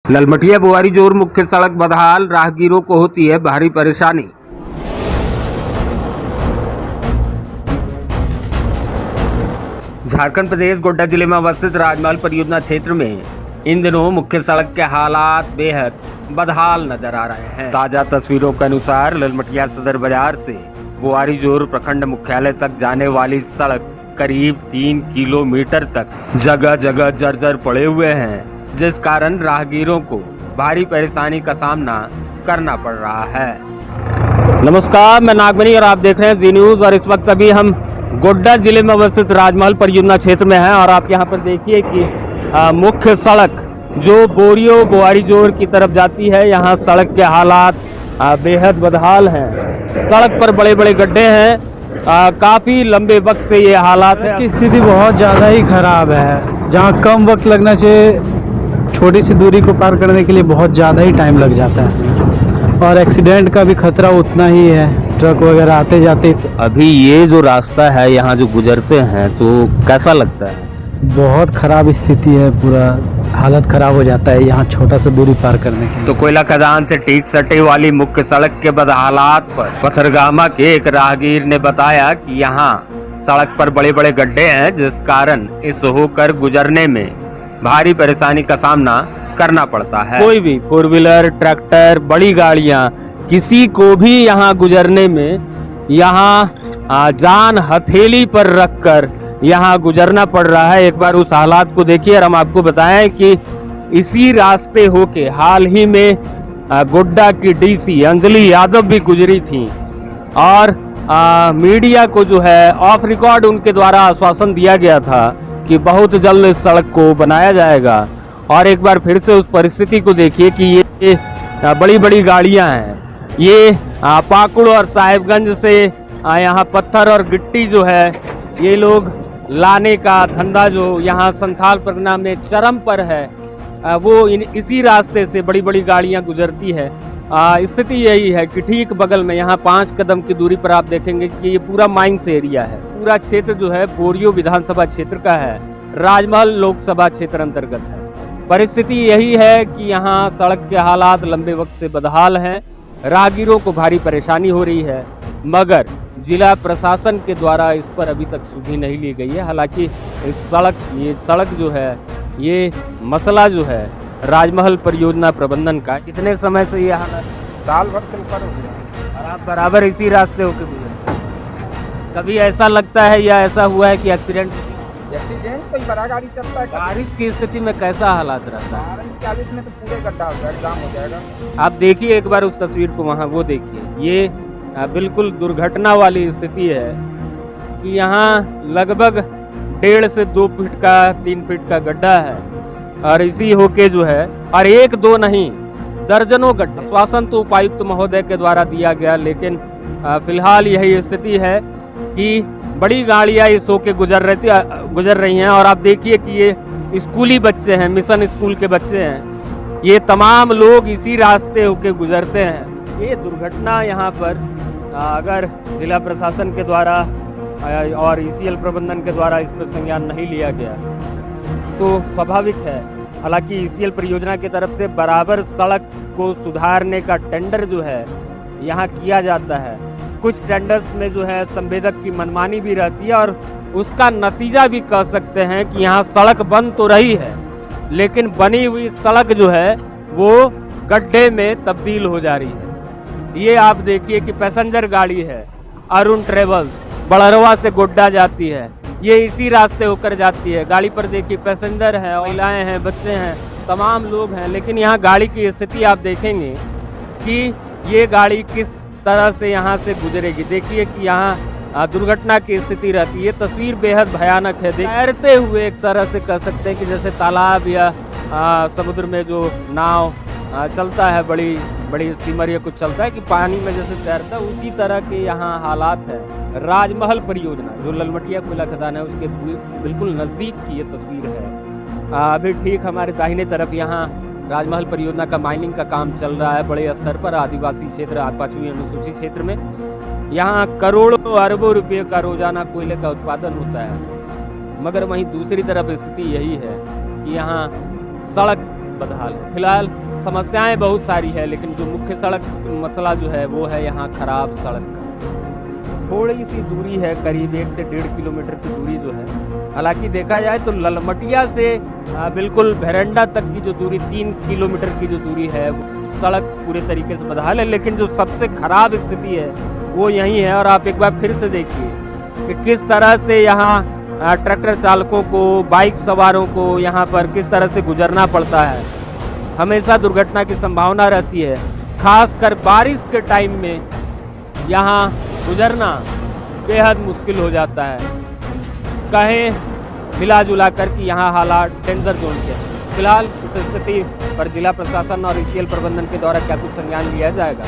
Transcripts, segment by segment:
ललमटिया बुआरी जोर मुख्य सड़क बदहाल, राहगीरों को होती है भारी परेशानी। झारखंड प्रदेश गोड्डा जिले में अवस्थित राजमहल परियोजना क्षेत्र में इन दिनों मुख्य सड़क के हालात बेहद बदहाल नजर आ रहे हैं। ताजा तस्वीरों के अनुसार ललमटिया सदर बाजार से बुआरी जोर प्रखंड मुख्यालय तक जाने वाली सड़क करीब 3 किलोमीटर तक जगह जगह जर्जर पड़े हुए हैं, जिस कारण राहगीरों को भारी परेशानी का सामना करना पड़ रहा है। नमस्कार, मैं नागमणि और आप देख रहे हैं जी न्यूज। और इस वक्त अभी हम गोड्डा जिले में अवस्थित राजमहल परियोजना क्षेत्र में हैं और आप यहां पर देखिए कि मुख्य सड़क जो बोरियो बुआरी जोर की तरफ जाती है, यहां सड़क के हालात बेहद बदहाल हैं। सड़क पर बड़े बड़े गड्ढे हैं। काफी लंबे वक्त से ये हालात है की स्थिति बहुत ज़्यादा ही खराब है। जहाँ कम वक्त लगना चाहिए, छोटी सी दूरी को पार करने के लिए बहुत ज़्यादा ही टाइम लग जाता है और एक्सीडेंट का भी खतरा उतना ही है, ट्रक वगैरह आते जाते। अभी ये जो रास्ता है यहाँ जो गुजरते हैं तो कैसा लगता है? बहुत खराब स्थिति है, पूरा हालत खराब हो जाता है यहाँ छोटा सा दूरी पार करने के लिए। तो कोयला खदान से ठीक सटे वाली मुख्य सड़क के बदहालात पर पथरगामा के एक राहगीर ने बताया कि यहाँ सड़क पर बड़े बड़े गड्ढे हैं, जिस कारण इस होकर गुजरने में भारी परेशानी का सामना करना पड़ता है। कोई भी 4 व्हीलर, ट्रैक्टर, बड़ी गाड़ियाँ, किसी को भी यहाँ गुजरने में यहाँ जान हथेली पर रखकर यहाँ गुजरना पड़ रहा है। एक बार उस हालात को देखिए और हम आपको बताएं कि इसी रास्ते होके हाल ही में गोड्डा की डीसी अंजलि यादव भी गुजरी थी और मीडिया को जो है ऑफ रिकॉर्ड उनके द्वारा आश्वासन दिया गया था कि बहुत जल्द इस सड़क को बनाया जाएगा। और एक बार फिर से उस परिस्थिति को देखिए कि ये बड़ी बड़ी गाड़ियां हैं, ये पाकुड़ और साहिबगंज से यहाँ पत्थर और गिट्टी जो है ये लोग लाने का धंधा जो यहाँ संथाल परगना में चरम पर है, वो इसी रास्ते से बड़ी बड़ी गाड़ियां गुजरती है। स्थिति यही है कि ठीक बगल में यहाँ 5 कदम की दूरी पर आप देखेंगे कि ये पूरा माइंस एरिया है। पूरा क्षेत्र जो है बोरियो विधानसभा क्षेत्र का है, राजमहल लोकसभा क्षेत्र अंतर्गत है। परिस्थिति यही है कि यहाँ सड़क के हालात लंबे वक्त से बदहाल हैं, राहगीरों को भारी परेशानी हो रही है, मगर जिला प्रशासन के द्वारा इस पर अभी तक सुधि नहीं ली गई है। हालांकि ये सड़क जो है, ये मसला जो है राजमहल परियोजना प्रबंधन का कितने समय से ये हालत, साल भर से ऊपर हो गया और आप बराबर इसी रास्ते होकर गुजरते। कभी ऐसा लगता है या ऐसा हुआ है कि एक्सीडेंट कोई बड़ा गाड़ी चलता है? बारिश की स्थिति में कैसा हालात रहता है? बारिश में तो पूरे गड्ढा हो जाएगा, जाम हो जाएगा। आप देखिए एक बार उस तस्वीर को, वहाँ वो देखिए, ये बिल्कुल दुर्घटना वाली स्थिति है कि यहाँ लगभग 1.5 से 2 फीट का 3 फीट का गड्ढा है और इसी होके जो है, और 1-2 नहीं दर्जनों गड्ढे। आश्वासन तो उपायुक्त महोदय के द्वारा दिया गया, लेकिन फिलहाल यही स्थिति है कि बड़ी गाड़ियां इस होके गुजर रही हैं। और आप देखिए कि ये स्कूली बच्चे हैं, मिशन स्कूल के बच्चे हैं, ये तमाम लोग इसी रास्ते होके गुजरते हैं। ये दुर्घटना यहाँ पर अगर जिला प्रशासन के द्वारा और ईसीएल प्रबंधन के द्वारा इस पर संज्ञान नहीं लिया गया तो स्वाभाविक है। हालांकि ईसीएल परियोजना की तरफ से बराबर सड़क को सुधारने का टेंडर जो है यहाँ किया जाता है। कुछ टेंडर्स में जो है संवेदक की मनमानी भी रहती है और उसका नतीजा भी कह सकते हैं कि यहाँ सड़क बन तो रही है, लेकिन बनी हुई सड़क जो है वो गड्ढे में तब्दील हो जा रही है। ये आप देखिए कि पैसेंजर गाड़ी है, अरुण ट्रेवल्स बड़रवा से गोड्डा जाती है, ये इसी रास्ते होकर जाती है। गाड़ी पर देखिए पैसेंजर हैं, महिलाएं हैं, बच्चे हैं, तमाम लोग हैं, लेकिन यहाँ गाड़ी की स्थिति आप देखेंगे कि ये गाड़ी किस तरह से यहाँ से गुजरेगी। देखिए कि यहाँ दुर्घटना की स्थिति रहती है। तस्वीर बेहद भयानक है। तैरते हुए एक तरह से कह सकते हैं कि जैसे तालाब या समुद्र में जो नाव चलता है, बड़ी बड़ी स्टीमर या कुछ चलता है कि पानी में जैसे तैरता है, उसी तरह के यहाँ हालात है। राजमहल परियोजना जो ललमटिया कोयला खदान है उसके बिल्कुल नज़दीक की ये तस्वीर है। अभी ठीक हमारे दाहिने तरफ यहाँ राजमहल परियोजना का माइनिंग का काम चल रहा है बड़े स्तर पर, आदिवासी क्षेत्र, 5वीं अनुसूचित क्षेत्र में। यहाँ करोड़ों अरबों रुपये का रोजाना कोयले का उत्पादन होता है, मगर वहीं दूसरी तरफ स्थिति यही है कि यहाँ सड़क बदहाल है। फिलहाल समस्याएं बहुत सारी है, लेकिन जो मुख्य सड़क मसला जो है वो है यहाँ खराब सड़क का। थोड़ी सी दूरी है, करीब 1 से 1.5 किलोमीटर की दूरी जो है। हालांकि देखा जाए तो ललमटिया से बिल्कुल भेरंडा तक की जो दूरी 3 किलोमीटर की जो दूरी है, सड़क पूरे तरीके से बदहाल है। लेकिन जो सबसे खराब स्थिति है वो यही है। और आप एक बार फिर से देखिए कि किस तरह से यहाँ ट्रैक्टर चालकों को, बाइक सवारों को यहाँ पर किस तरह से गुजरना पड़ता है। हमेशा दुर्घटना की संभावना रहती है, खासकर बारिश के टाइम में यहाँ गुजरना बेहद मुश्किल हो जाता है। कहें मिला जुला कर कि यहाँ हालात डेंजर जोन के हैं। फिलहाल इस स्थिति पर जिला प्रशासन और ईसीएल प्रबंधन के द्वारा क्या कुछ संज्ञान लिया जाएगा,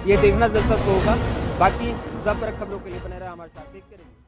ये देखना दिलचस्प होगा। बाकी जब तक खबरों के लिए बने रहे हमारे साथ, देखते रहिए।